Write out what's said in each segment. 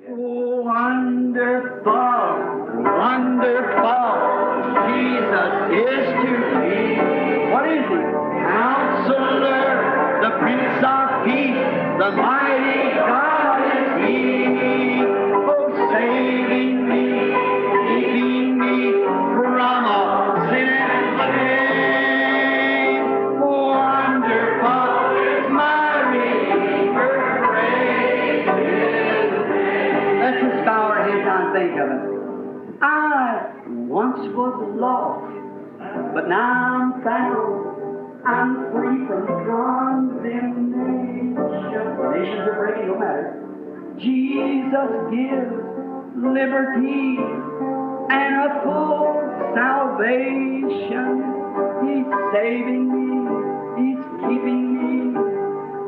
Wonderful, wonderful, Jesus is to me. What is he? Counselor, the Prince of Peace, the mighty God is he. Oh, saving me, keeping me from all sin and shame. Wonderful is my Redeemer, praise his name. Let's just bow our heads down and think of it. I once was lost, but now I'm found. I'm free from condemnation. Nations are breaking, no matter. Jesus gives liberty and a full salvation. He's saving me. He's keeping me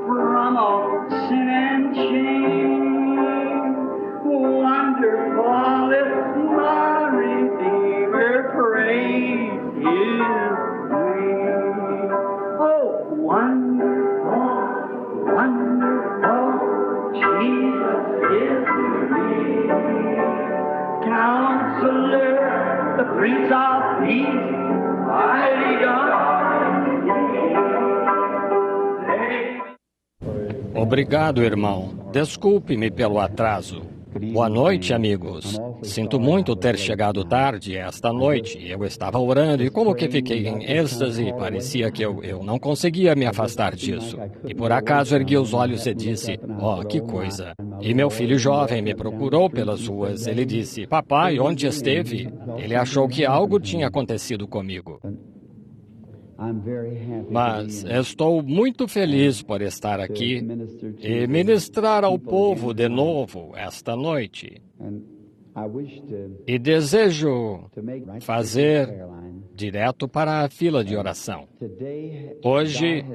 from all sin and shame. Wonderful is my Redeemer, praise His name. Oh, wonderful, wonderful, Jesus is to me. Counselor, the Prince of Peace, mighty God. Obrigado, irmão. Desculpe-me pelo atraso. Boa noite, amigos. Sinto muito ter chegado tarde esta noite. Eu estava orando e como que fiquei em êxtase, parecia que eu não conseguia me afastar disso. E por acaso ergui os olhos e disse, que coisa. E meu filho jovem me procurou pelas ruas. Ele disse, papai, onde esteve? Ele achou que algo tinha acontecido comigo. Mas estou muito feliz por estar aqui e ministrar ao povo de novo esta noite. E desejo fazer direto para a fila de oração. Hoje,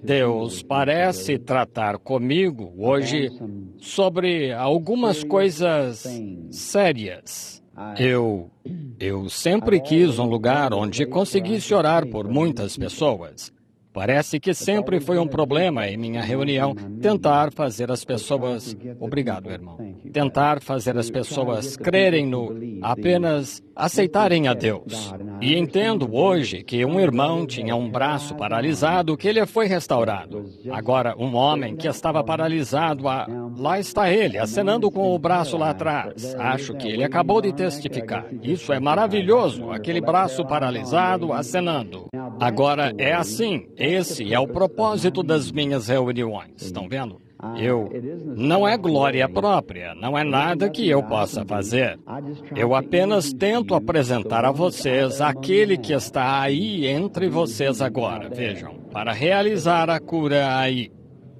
Deus parece tratar comigo hoje sobre algumas coisas sérias. Eu sempre quis um lugar onde conseguisse orar por muitas pessoas. Parece que sempre foi um problema em minha reunião tentar fazer as pessoas... Obrigado, irmão. Tentar fazer as pessoas crerem no... apenas aceitarem a Deus. E entendo hoje que um irmão tinha um braço paralisado que ele foi restaurado. Agora, um homem que estava paralisado, lá está ele, acenando com o braço lá atrás. Acho que ele acabou de testificar. Isso é maravilhoso, aquele braço paralisado acenando. Agora, é assim. Esse é o propósito das minhas reuniões. Estão vendo? Não é glória própria, não é nada que eu possa fazer. Eu apenas tento apresentar a vocês aquele que está aí entre vocês agora, vejam, para realizar a cura aí.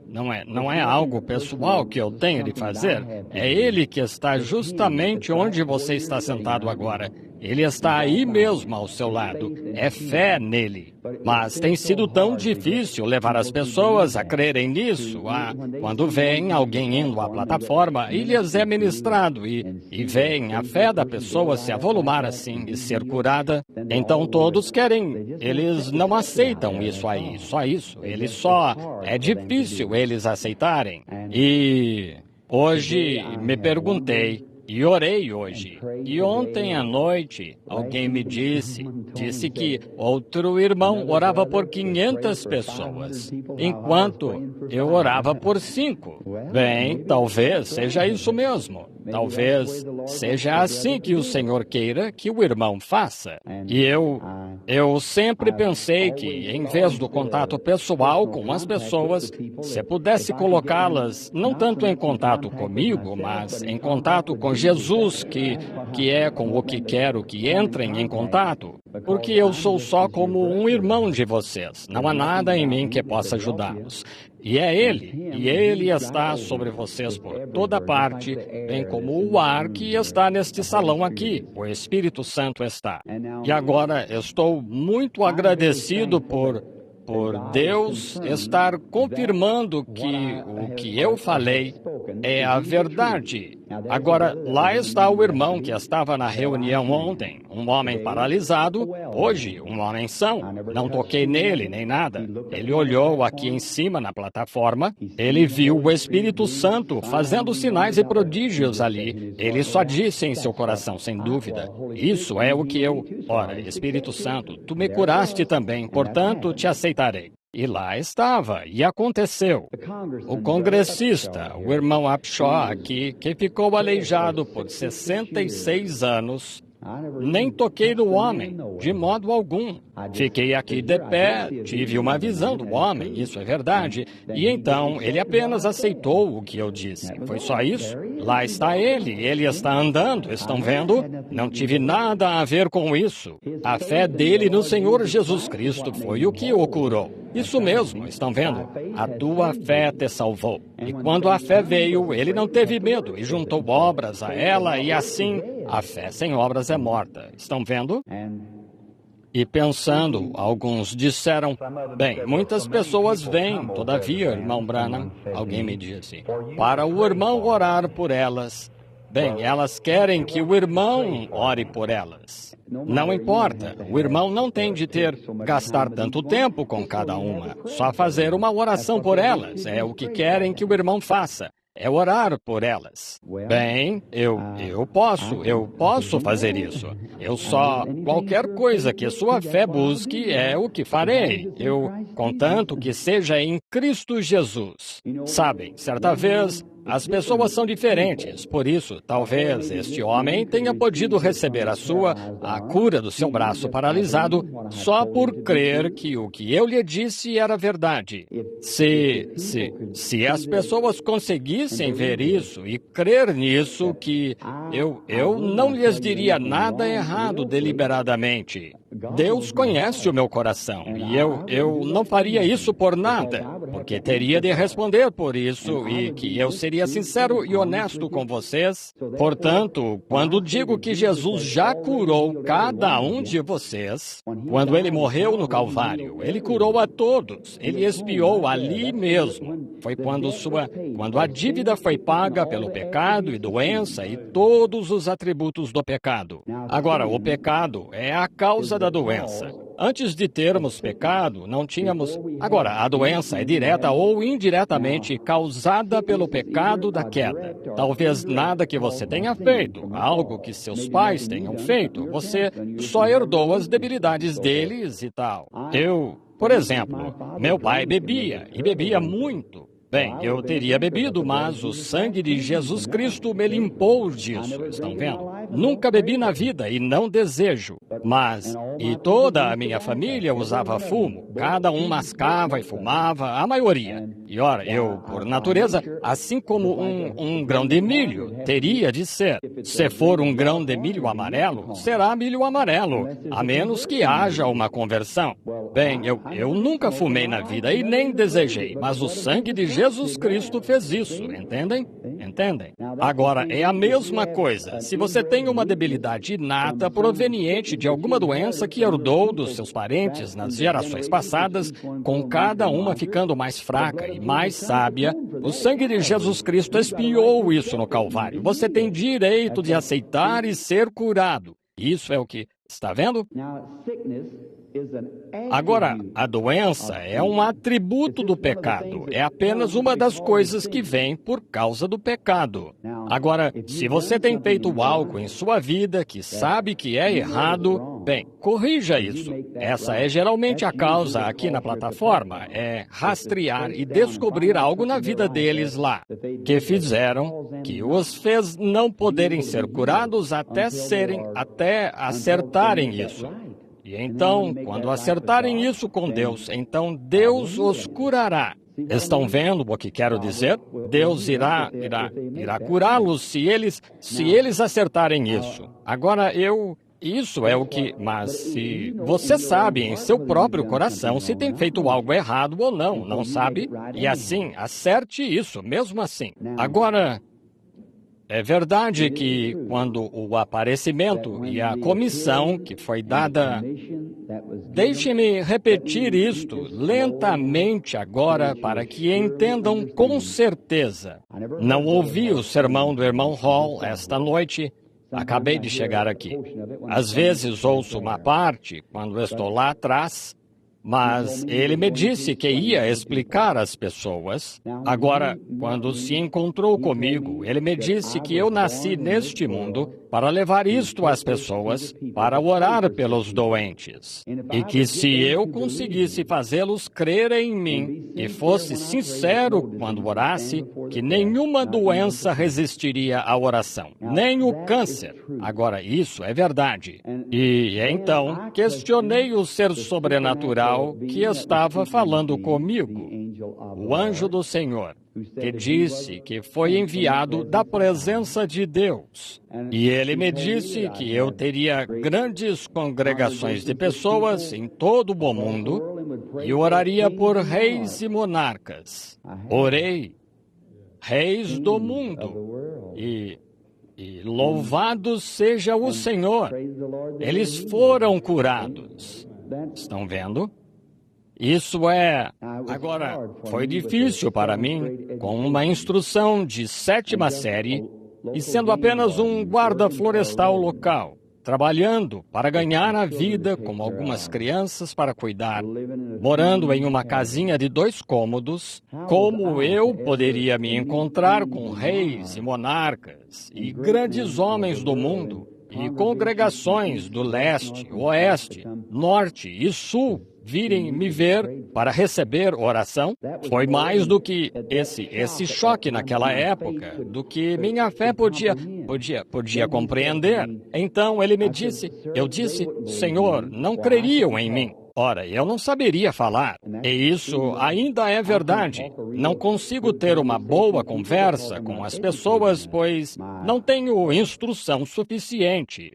Não é algo pessoal que eu tenho de fazer, é Ele que está justamente onde você está sentado agora. Ele está aí mesmo ao seu lado. É fé nele. Mas tem sido tão difícil levar as pessoas a crerem nisso. Quando vem alguém indo à plataforma e lhes é ministrado e veem a fé da pessoa se avolumar assim e ser curada, então todos querem. Eles não aceitam isso aí, só isso. É difícil eles aceitarem. E hoje me perguntei, e orei hoje. E ontem à noite, alguém me disse que outro irmão orava por 500 pessoas, enquanto eu orava por 5. Bem, talvez seja isso mesmo. Talvez seja assim que o Senhor queira que o irmão faça. E eu sempre pensei que, em vez do contato pessoal com as pessoas, se pudesse colocá-las não tanto em contato comigo, mas em contato com Jesus, que é com o que quero que entrem em contato, porque eu sou só como um irmão de vocês. Não há nada em mim que possa ajudá-los. E é Ele está sobre vocês por toda parte, bem como o ar que está neste salão aqui, o Espírito Santo está. E agora estou muito agradecido por Deus estar confirmando que o que eu falei é a verdade. Agora, lá está o irmão que estava na reunião ontem, um homem paralisado, hoje um homem são. Não toquei nele nem nada. Ele olhou aqui em cima na plataforma, ele viu o Espírito Santo fazendo sinais e prodígios ali. Ele só disse em seu coração, sem dúvida, isso é o que eu... Ora, Espírito Santo, tu me curaste também, portanto te aceitarei. E lá estava, e aconteceu. O congressista, o irmão Upshaw aqui, que ficou aleijado por 66 anos, nem toquei no homem, de modo algum. Fiquei aqui de pé, tive uma visão do homem, isso é verdade. E então, ele apenas aceitou o que eu disse. Foi só isso? Lá está ele está andando, estão vendo? Não tive nada a ver com isso. A fé dele no Senhor Jesus Cristo foi o que o curou. Isso mesmo, estão vendo? A tua fé te salvou. E quando a fé veio, ele não teve medo e juntou obras a ela e assim, a fé sem obras é morta. Estão vendo? E pensando, alguns disseram, bem, muitas pessoas vêm, todavia, irmão Branham, alguém me disse, para o irmão orar por elas. Bem, elas querem que o irmão ore por elas. Não importa, o irmão não tem de gastar tanto tempo com cada uma. Só fazer uma oração por elas é o que querem que o irmão faça. É orar por elas. Bem, eu posso fazer isso. Qualquer coisa que sua fé busque é o que farei. Contanto que seja em Cristo Jesus. Sabem, certa vez, as pessoas são diferentes, por isso, talvez este homem tenha podido receber a cura do seu braço paralisado só por crer que o que eu lhe disse era verdade. Se as pessoas conseguissem ver isso e crer nisso, que eu não lhes diria nada errado deliberadamente. Deus conhece o meu coração e eu não faria isso por nada, porque teria de responder por isso e que eu seria sincero e honesto com vocês. Portanto, quando digo que Jesus já curou cada um de vocês, quando ele morreu no Calvário, ele curou a todos, ele expiou ali mesmo. Foi quando a dívida foi paga pelo pecado e doença e todos os atributos do pecado. Agora, o pecado é a causa da doença. Antes de termos pecado, não tínhamos... Agora, a doença é direta ou indiretamente causada pelo pecado da queda. Talvez nada que você tenha feito, algo que seus pais tenham feito. Você só herdou as debilidades deles e tal. Por exemplo, meu pai bebia, e bebia muito. Bem, eu teria bebido, mas o sangue de Jesus Cristo me limpou disso, estão vendo? Nunca bebi na vida e não desejo. E toda a minha família usava fumo. Cada um mascava e fumava, a maioria. E ora, eu, por natureza, assim como um grão de milho, teria de ser. Se for um grão de milho amarelo, será milho amarelo, a menos que haja uma conversão. Bem, eu nunca fumei na vida e nem desejei, mas o sangue de Jesus Cristo fez isso, entendem? Entendem? Agora, é a mesma coisa. Se você tem uma debilidade inata proveniente de alguma doença que herdou dos seus parentes nas gerações passadas, com cada uma ficando mais fraca e mais sábia, o sangue de Jesus Cristo expiou isso no Calvário. Você tem direito de aceitar e ser curado. Isso é o que... Está vendo? Agora, a doença é um atributo do pecado. É apenas uma das coisas que vem por causa do pecado. Agora, se você tem feito algo em sua vida que sabe que é errado, bem, corrija isso. Essa é geralmente a causa aqui na plataforma, é rastrear e descobrir algo na vida deles lá, que fizeram, que os fez não poderem ser curados até acertarem isso. E então, quando acertarem isso com Deus, então Deus os curará. Estão vendo o que quero dizer? Deus irá curá-los se eles acertarem isso. Agora, isso é o que... Mas se você sabe em seu próprio coração se tem feito algo errado ou não, não sabe? E assim, acerte isso, mesmo assim. Agora... É verdade que quando o aparecimento e a comissão que foi dada Deixe-me repetir isto lentamente agora para que entendam com certeza. Não ouvi o sermão do irmão Hall esta noite. Acabei de chegar aqui. Às vezes ouço uma parte quando estou lá atrás, mas ele me disse que ia explicar às pessoas. Agora, quando se encontrou comigo, ele me disse que eu nasci neste mundo para levar isto às pessoas, para orar pelos doentes. E que se eu conseguisse fazê-los crerem em mim e fosse sincero quando orasse, que nenhuma doença resistiria à oração, nem o câncer. Agora, isso é verdade. E então, questionei o ser sobrenatural que estava falando comigo, o anjo do Senhor, que disse que foi enviado da presença de Deus. E ele me disse que eu teria grandes congregações de pessoas em todo o mundo e oraria por reis e monarcas. Orei, reis do mundo, e louvado seja o Senhor. Eles foram curados. Estão vendo? Isso é... Agora, foi difícil para mim, com uma instrução de 7ª série e sendo apenas um guarda florestal local, trabalhando para ganhar a vida como algumas crianças para cuidar, morando em uma casinha de 2 cômodos, como eu poderia me encontrar com reis e monarcas e grandes homens do mundo e congregações do leste, oeste, norte e sul virem me ver para receber oração? Foi mais do que esse choque naquela época, do que minha fé podia compreender. Então ele me disse, eu disse, Senhor, não creriam em mim. Ora, eu não saberia falar. E isso ainda é verdade. Não consigo ter uma boa conversa com as pessoas, pois não tenho instrução suficiente.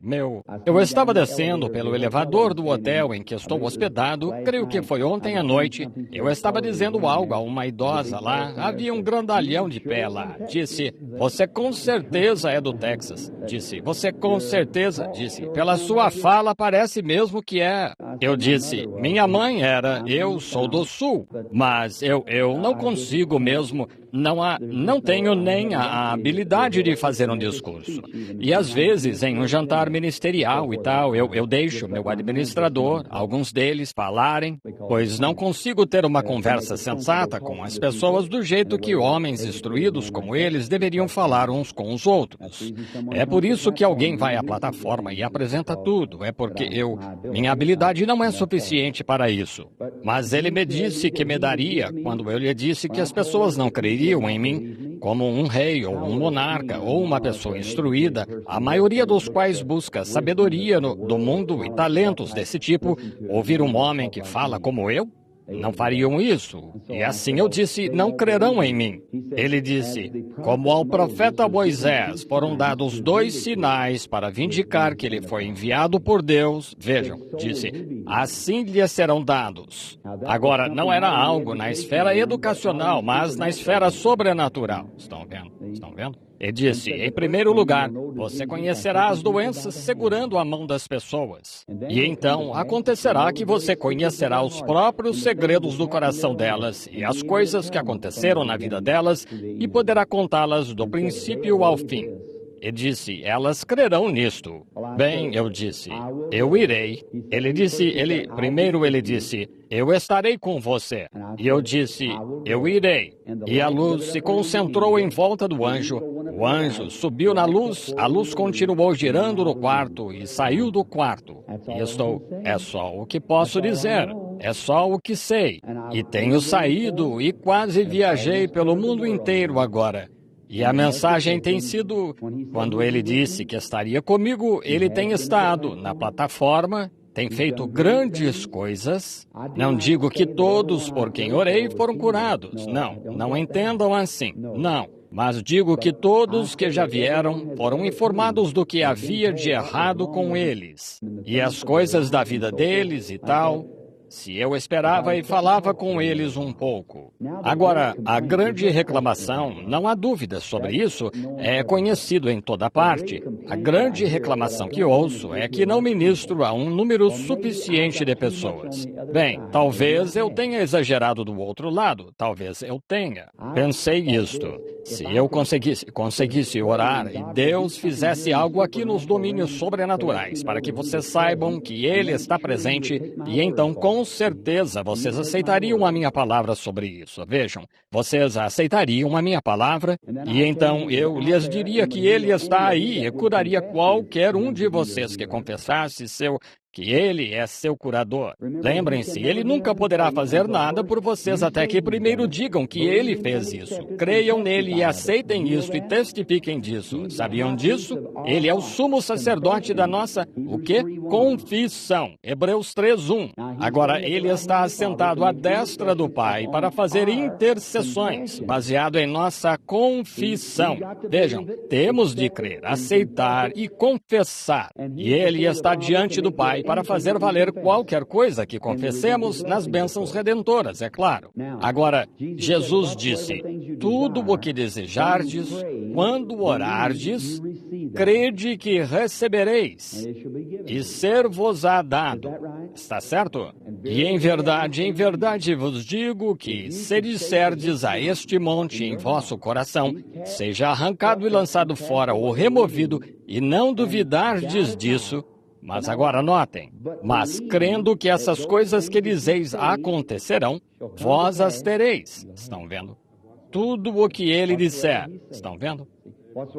Eu estava descendo pelo elevador do hotel em que estou hospedado, creio que foi ontem à noite. Eu estava dizendo algo a uma idosa lá. Havia um grandalhão de pé lá. Disse, você com certeza é do Texas. Disse, você com certeza. Disse, pela sua fala parece mesmo que é. Eu disse, minha mãe era, eu sou do Sul, mas eu não consigo mesmo, não tenho nem a habilidade de fazer um discurso. E às vezes, em um jantar ministerial e tal, eu deixo meu administrador, alguns deles, falarem, pois não consigo ter uma conversa sensata com as pessoas do jeito que homens instruídos como eles deveriam falar uns com os outros. É por isso que alguém vai à plataforma e apresenta tudo, é porque minha habilidade não é suficiente para isso. Mas ele me disse que me daria quando eu lhe disse que as pessoas não creriam em mim como um rei ou um monarca ou uma pessoa instruída, a maioria dos quais busca sabedoria do mundo e talentos desse tipo, ouvir um homem que fala como eu? Não fariam isso. E assim eu disse, não crerão em mim. Ele disse, como ao profeta Moisés foram dados 2 sinais para vindicar que ele foi enviado por Deus, vejam, disse, assim lhe serão dados. Agora, não era algo na esfera educacional, mas na esfera sobrenatural. Estão vendo? Estão vendo? Ele disse, em primeiro lugar, você conhecerá as doenças segurando a mão das pessoas. E então acontecerá que você conhecerá os próprios segredos do coração delas e as coisas que aconteceram na vida delas e poderá contá-las do princípio ao fim. Ele disse, elas crerão nisto. Bem, eu disse, eu irei. Primeiro ele disse, eu estarei com você. E eu disse, eu irei. E a luz se concentrou em volta do anjo. O anjo subiu na luz, a luz continuou girando no quarto e saiu do quarto. E é só o que posso dizer. É só o que sei. E tenho saído e quase viajei pelo mundo inteiro agora. E a mensagem tem sido, quando ele disse que estaria comigo, ele tem estado na plataforma, tem feito grandes coisas. Não digo que todos por quem orei foram curados. Não entendam assim. Não. Mas digo que todos que já vieram foram informados do que havia de errado com eles. E as coisas da vida deles e tal. Se eu esperava e falava com eles um pouco. Agora, a grande reclamação, não há dúvida sobre isso, é conhecido em toda parte. A grande reclamação que ouço é que não ministro a um número suficiente de pessoas. Bem, talvez eu tenha exagerado do outro lado, talvez eu tenha. Pensei isto. Se eu conseguisse orar e Deus fizesse algo aqui nos domínios sobrenaturais, para que vocês saibam que Ele está presente, e então, com certeza, vocês aceitariam a minha palavra sobre isso. Vejam, vocês aceitariam a minha palavra, e então eu lhes diria que Ele está aí e curaria qualquer um de vocês que confessasse que Ele é seu curador. Lembrem-se, Ele nunca poderá fazer nada por vocês até que primeiro digam que Ele fez isso. Creiam nele e aceitem isso e testifiquem disso. Sabiam disso? Ele é o sumo sacerdote da nossa, o quê? Confissão. Hebreus 3:1. Agora, Ele está assentado à destra do Pai para fazer intercessões, baseado em nossa confissão. Vejam, temos de crer, aceitar e confessar. E Ele está diante do Pai para fazer valer qualquer coisa que confessemos nas bênçãos redentoras, é claro. Agora, Jesus disse, tudo o que desejardes, quando orardes, crede que recebereis, e ser-vos-á dado. Está certo? E em verdade vos digo que, se disserdes a este monte em vosso coração, seja arrancado e lançado fora ou removido, e não duvidardes disso, mas agora notem, mas crendo que essas coisas que dizeis acontecerão, vós as tereis. Estão vendo? Tudo o que ele disser. Estão vendo?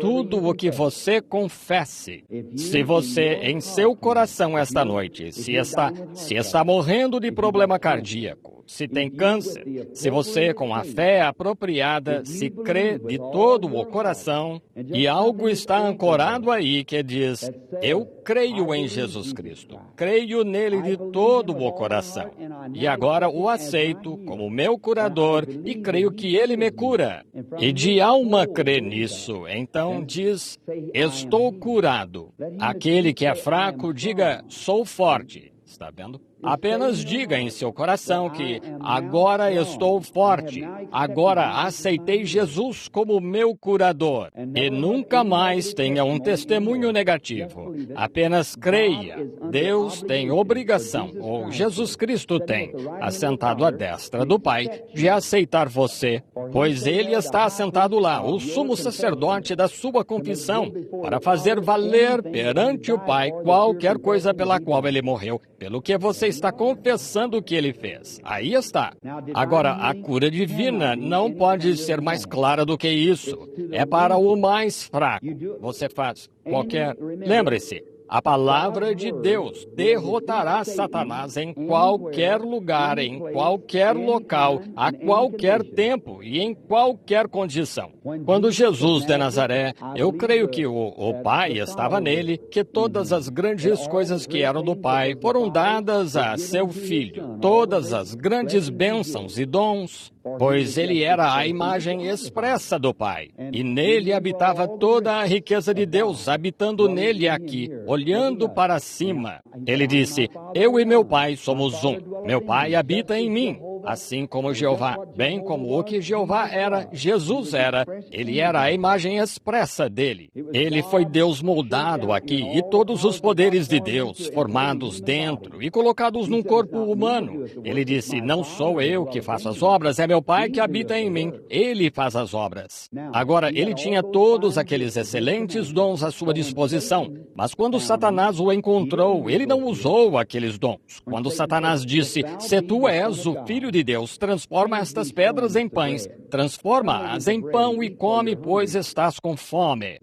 Tudo o que você confesse. Se você, em seu coração esta noite, se está morrendo de problema cardíaco, se tem câncer, se você, com a fé apropriada, se crê de todo o coração, e algo está ancorado aí que diz, eu creio em Jesus Cristo, creio nele de todo o coração, e agora o aceito como meu curador e creio que ele me cura, e de alma crê nisso, então diz, estou curado. Aquele que é fraco, diga, sou forte. Está vendo? Apenas diga em seu coração que agora estou forte, agora aceitei Jesus como meu curador. E nunca mais tenha um testemunho negativo. Apenas creia. Deus tem obrigação, ou Jesus Cristo tem, assentado à destra do Pai, de aceitar você, pois Ele está assentado lá, o sumo sacerdote da sua confissão, para fazer valer perante o Pai qualquer coisa pela qual Ele morreu, pelo que você está confessando o que ele fez. Aí está. Agora, a cura divina não pode ser mais clara do que isso. É para o mais fraco. Você faz qualquer... Lembre-se, a palavra de Deus derrotará Satanás em qualquer lugar, em qualquer local, a qualquer tempo e em qualquer condição. Quando Jesus de Nazaré, eu creio que o Pai estava nele, que todas as grandes coisas que eram do Pai foram dadas a seu Filho. Todas as grandes bênçãos e dons, pois ele era a imagem expressa do Pai, e nele habitava toda a riqueza de Deus, habitando nele aqui, olhando para cima. Ele disse, eu e meu Pai somos um, meu Pai habita em mim, assim como Jeová, bem como o que Jeová era, Jesus era, ele era a imagem expressa dele. Ele foi Deus moldado aqui, e todos os poderes de Deus, formados dentro e colocados num corpo humano. Ele disse, não sou eu que faço as obras, é meu Pai que habita em mim, ele faz as obras. Agora, ele tinha todos aqueles excelentes dons à sua disposição, mas quando Satanás o encontrou, ele não usou aqueles dons. Quando Satanás disse, se tu és o Filho de Deus, transforma estas pedras em pães, transforma-as em pão e come, pois estás com fome.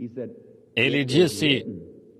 Ele disse,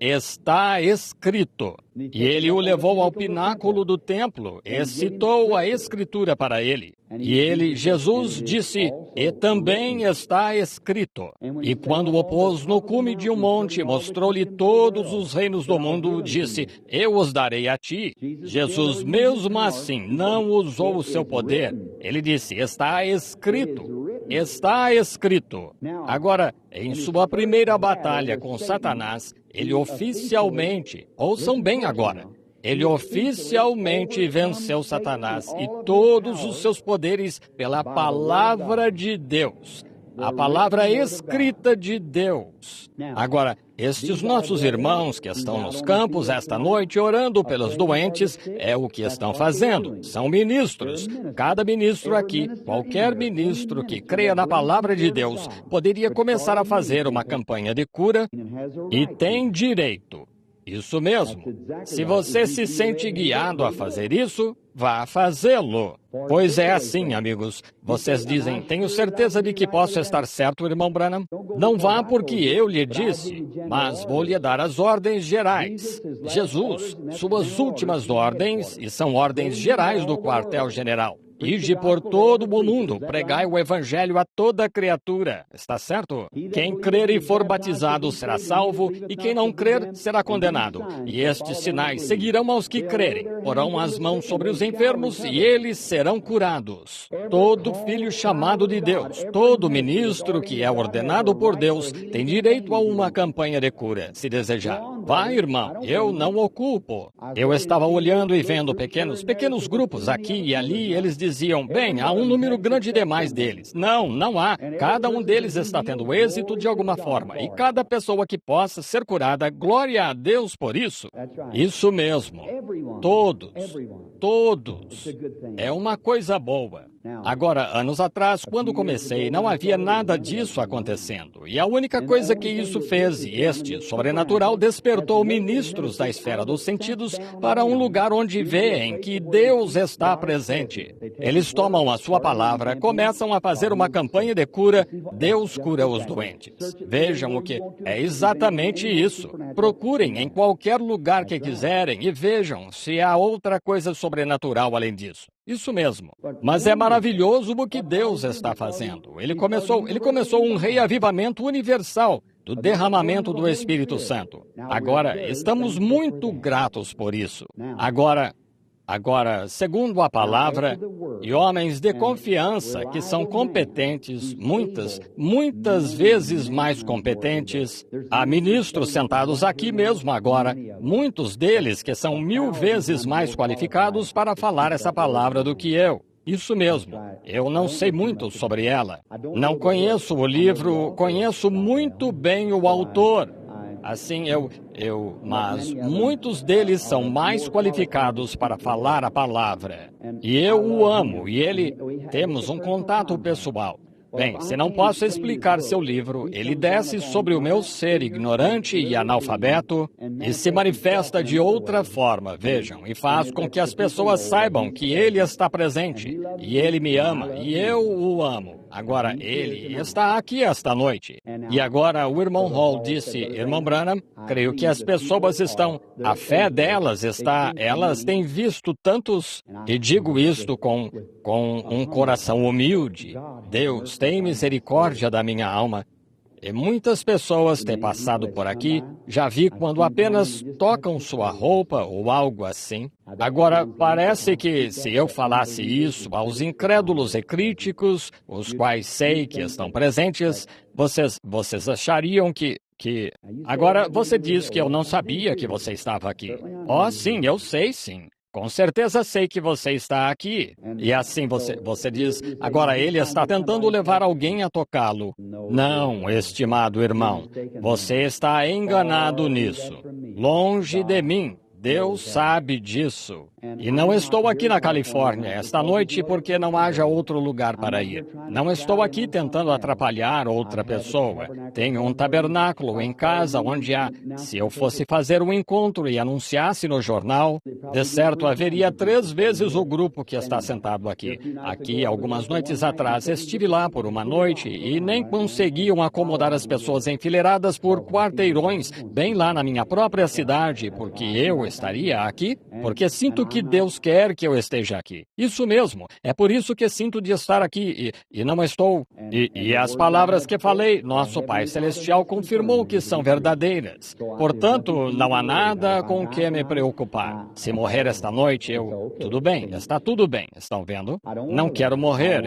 está escrito. E ele o levou ao pináculo do templo e citou a Escritura para ele. E ele, Jesus, disse, e também está escrito. E quando o pôs no cume de um monte, mostrou-lhe todos os reinos do mundo, disse, eu os darei a ti. Jesus, mesmo assim, não usou o seu poder. Ele disse, está escrito. Está escrito. Agora, em sua primeira batalha com Satanás, ele oficialmente, ouçam bem agora, ele oficialmente venceu Satanás e todos os seus poderes pela palavra de Deus. A palavra escrita de Deus. Agora, estes nossos irmãos que estão nos campos esta noite orando pelos doentes, é o que estão fazendo. São ministros. Cada ministro aqui, qualquer ministro que creia na palavra de Deus, poderia começar a fazer uma campanha de cura e tem direito. Isso mesmo. Se você se sente guiado a fazer isso, vá fazê-lo. Pois é assim, amigos. Vocês dizem, tenho certeza de que posso estar certo, irmão Branham? Não vá porque eu lhe disse, mas vou lhe dar as ordens gerais. Jesus, suas últimas ordens, e são ordens gerais do quartel-general. Ide por todo o mundo, pregai o evangelho a toda criatura. Está certo? Quem crer e for batizado será salvo, e quem não crer será condenado. E estes sinais seguirão aos que crerem. Porão as mãos sobre os enfermos e eles serão curados. Todo filho chamado de Deus, todo ministro que é ordenado por Deus, tem direito a uma campanha de cura, se desejar. Vai, irmão, eu não ocupo. Eu estava olhando e vendo pequenos grupos aqui e ali, eles diziam, bem, há um número grande demais deles. Não, não há. Cada um deles está tendo êxito de alguma forma. E cada pessoa que possa ser curada, glória a Deus por isso. Isso mesmo. Todos. É uma coisa boa. Agora, anos atrás, quando comecei, não havia nada disso acontecendo. E a única coisa que isso fez, e este sobrenatural, despertou ministros da esfera dos sentidos para um lugar onde veem que Deus está presente. Eles tomam a sua palavra, começam a fazer uma campanha de cura, Deus cura os doentes. Vejam o que é exatamente isso. Procurem em qualquer lugar que quiserem e vejam se há outra coisa sobrenatural além disso. Isso mesmo. Mas é maravilhoso o que Deus está fazendo. Ele começou um reavivamento universal do derramamento do Espírito Santo. Agora, estamos muito gratos por isso. Agora, segundo a palavra, e homens de confiança que são competentes, muitas vezes mais competentes, há ministros sentados aqui mesmo agora, muitos deles que são 1000 vezes mais qualificados para falar essa palavra do que eu. Isso mesmo. Eu não sei muito sobre ela. Não conheço o livro, conheço muito bem o autor. Assim, mas muitos deles são mais qualificados para falar a palavra. E eu o amo, e temos um contato pessoal. Bem, se não posso explicar seu livro, ele desce sobre o meu ser ignorante e analfabeto e se manifesta de outra forma, vejam, e faz com que as pessoas saibam que ele está presente, e ele me ama, e eu o amo. Agora, ele está aqui esta noite. E agora o irmão Hall disse, irmão Branham, creio que as pessoas a fé delas elas têm visto tantos, e digo isto com um coração humilde. Deus, tem misericórdia da minha alma. E muitas pessoas têm passado por aqui, já vi quando apenas tocam sua roupa ou algo assim. Agora, parece que se eu falasse isso aos incrédulos e críticos, os quais sei que estão presentes, vocês achariam que... Agora, você diz que eu não sabia que você estava aqui. Oh, sim, eu sei, sim. Com certeza sei que você está aqui. E assim você diz, agora ele está tentando levar alguém a tocá-lo. Não, estimado irmão, você está enganado nisso. Longe de mim. Deus sabe disso. E não estou aqui na Califórnia esta noite porque não haja outro lugar para ir. Não estou aqui tentando atrapalhar outra pessoa. Tenho um tabernáculo em casa onde se eu fosse fazer um encontro e anunciasse no jornal, de certo haveria 3 vezes o grupo que está sentado aqui. Aqui, algumas noites atrás, estive lá por uma noite e nem conseguiam acomodar as pessoas enfileiradas por quarteirões, bem lá na minha própria cidade, porque eu estaria aqui, porque sinto que Deus quer que eu esteja aqui. Isso mesmo. É por isso que sinto de estar aqui e não estou. E as palavras que falei, nosso Pai Celestial confirmou que são verdadeiras. Portanto, não há nada com o que me preocupar. Se morrer esta noite, tudo bem, está tudo bem. Estão vendo? Não quero morrer.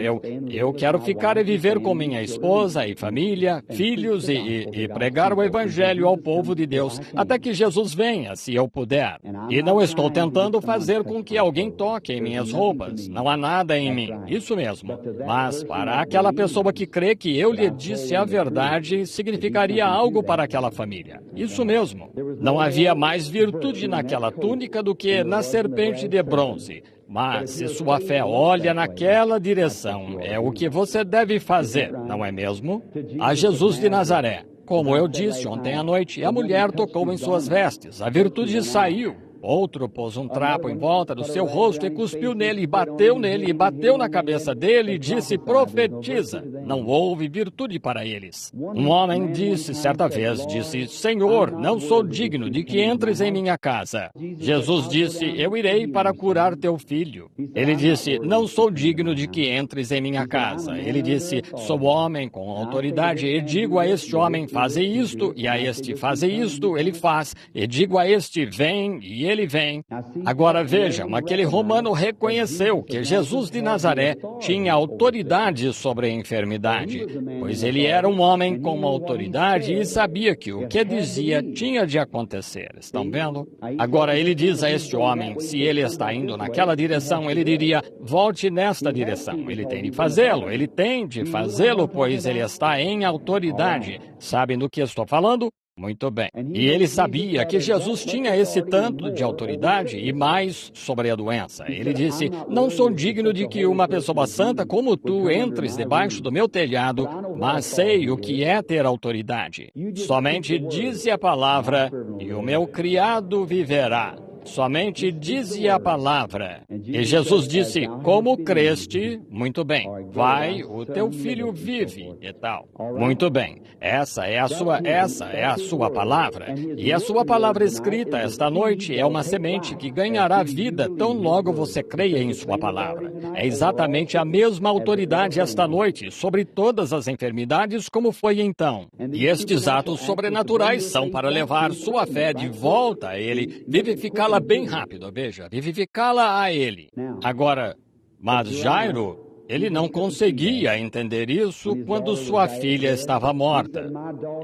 Eu quero ficar e viver com minha esposa e família, filhos e pregar o Evangelho ao povo de Deus até que Jesus venha, se eu puder. lugar. E não estou tentando fazer com que alguém toque em minhas roupas. Não há nada em mim. Isso mesmo. Mas para aquela pessoa que crê que eu lhe disse a verdade, significaria algo para aquela família. Isso mesmo. Não havia mais virtude naquela túnica do que na serpente de bronze. Mas se sua fé olha naquela direção, é o que você deve fazer, não é mesmo? A Jesus de Nazaré. Como eu disse ontem à noite, a mulher tocou em suas vestes, a virtude saiu. Outro pôs um trapo em volta do seu rosto e cuspiu nele, e bateu na cabeça dele e disse, profetiza. Não houve virtude para eles. Um homem disse certa vez, Senhor, não sou digno de que entres em minha casa. Jesus disse, eu irei para curar teu filho. Ele disse, não sou digno de que entres em minha casa. Ele disse, sou homem com autoridade e digo a este homem, faze isto, e a este, faze isto, ele faz, e digo a este, vem, e ele vem. Agora vejam, aquele romano reconheceu que Jesus de Nazaré tinha autoridade sobre a enfermidade, pois ele era um homem com uma autoridade e sabia que o que dizia tinha de acontecer. Estão vendo? Agora ele diz a este homem, se ele está indo naquela direção, ele diria, volte nesta direção. Ele tem de fazê-lo, pois ele está em autoridade. Sabem do que estou falando? Muito bem. E ele sabia que Jesus tinha esse tanto de autoridade e mais sobre a doença. Ele disse, não sou digno de que uma pessoa santa como tu entres debaixo do meu telhado, mas sei o que é ter autoridade. Somente dize a palavra e o meu criado viverá. Somente dize a palavra. E Jesus disse, como creste, muito bem, vai, o teu filho vive, e tal. Muito bem, essa é a sua palavra. E a sua palavra escrita esta noite é uma semente que ganhará vida tão logo você creia em sua palavra. É exatamente a mesma autoridade esta noite sobre todas as enfermidades como foi então. E estes atos sobrenaturais são para levar sua fé de volta a Ele, vivificá-la bem rápido, veja, vivificá-la a Ele. Agora, mas Jairo, ele não conseguia entender isso quando sua filha estava morta.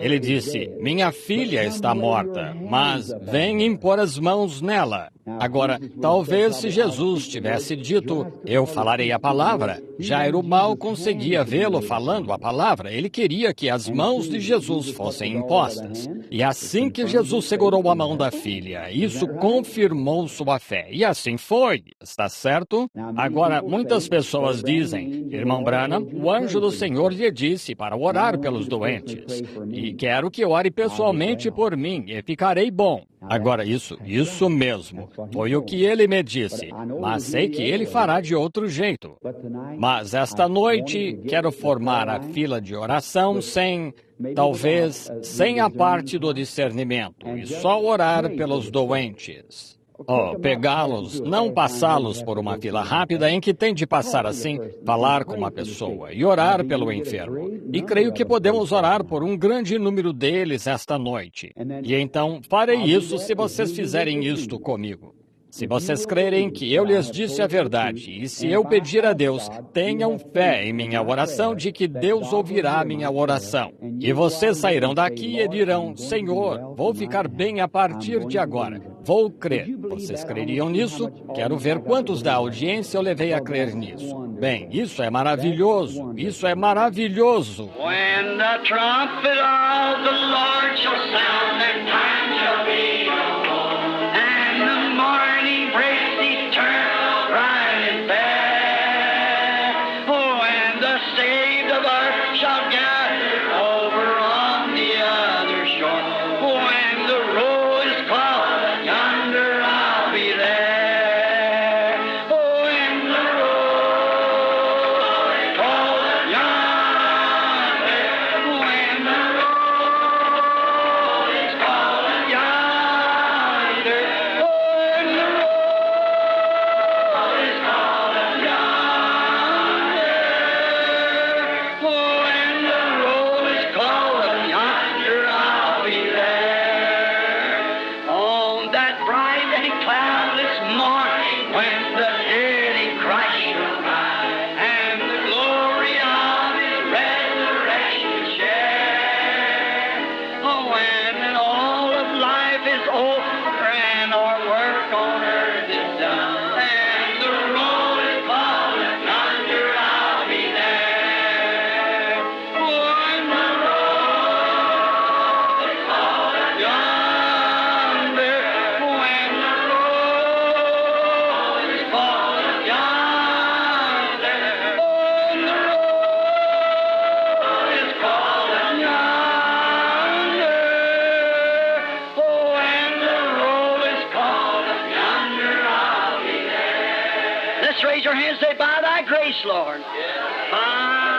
Ele disse, minha filha está morta, mas vem impor as mãos nela. Agora, talvez se Jesus tivesse dito, eu falarei a palavra, Jairo mal conseguia vê-lo falando a palavra. Ele queria que as mãos de Jesus fossem impostas. E assim que Jesus segurou a mão da filha, isso confirmou sua fé. E assim foi, está certo? Agora, muitas pessoas dizem, irmão Branham, o anjo do Senhor lhe disse para orar pelos doentes. E quero que ore pessoalmente por mim e ficarei bom. Agora, isso mesmo, foi o que ele me disse, mas sei que ele fará de outro jeito. Mas esta noite, quero formar a fila de oração talvez sem a parte do discernimento, e só orar pelos doentes. Pegá-los, não passá-los por uma fila rápida em que tem de passar assim, falar com uma pessoa e orar pelo enfermo. E creio que podemos orar por um grande número deles esta noite. E então farei isso se vocês fizerem isto comigo. Se vocês crerem que eu lhes disse a verdade, e se eu pedir a Deus, tenham fé em minha oração de que Deus ouvirá minha oração. E vocês sairão daqui e dirão, Senhor, vou ficar bem a partir de agora. Vou crer. Vocês creriam nisso? Quero ver quantos da audiência eu levei a crer nisso. Bem, isso é maravilhoso. Isso é maravilhoso. When the trumpet of the Lord shall sound, and time shall be no more, and the morning breaks eternal, bright and fair. Oh, and the saved of earth shall gather over on the other shore. When the roll is called, yonder I'll be there. Oh, when the roll is called, yonder, when the roll raise your hands and say, by thy grace, Lord. By